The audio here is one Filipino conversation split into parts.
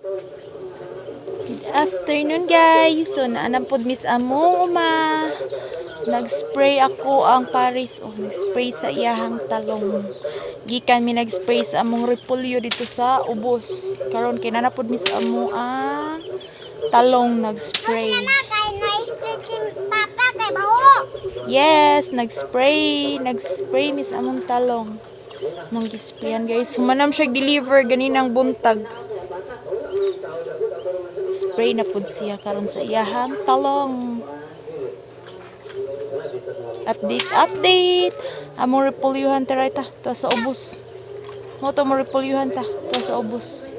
Good afternoon guys. So naanapod mis among uma. Nag-spray ako ang Paris. Nag-spray sa iyahang talong. Gikan mi nag-spray sa among repolyo dito sa ubos. Karon kay nanapod mis amo ang talong nag-spray. Yes, nag-spray mis among talong. Mong gisprayan guys. Humanam siya deliver ganinang buntag. Spray na pud siya karon sa iyahang talong. Update. Among repolyuhan ta rayta to sa ubos. Mo to mo repolyuhan ta to sa ubos.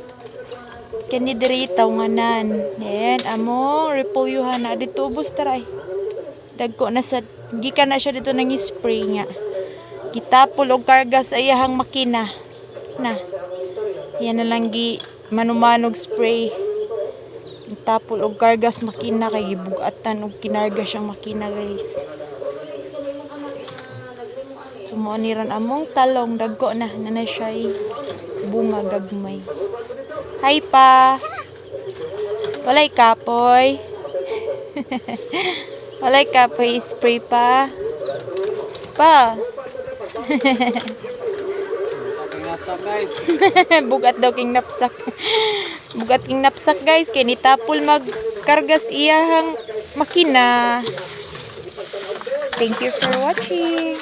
Kani diri tawnganan. Yan among repolyuhan na dito ubos taray. Dagko na sa gikan na siya dito nang spray nga. Gitapol og karga sa iyahang makina. Na. Yan na lang gi manumanog spray. Gitapol og karga sa makina kay gibugatan og kinarga siyang makina guys. Sumuoniran among talong dagko na siya bunga gagmay. Hi pa. Walay kapoy. Walay kapoy spray pa. Pa. Bugat daw king napsak. Bugat king napsak guys kay nitapol magkargas iyahang makina. Thank you for watching.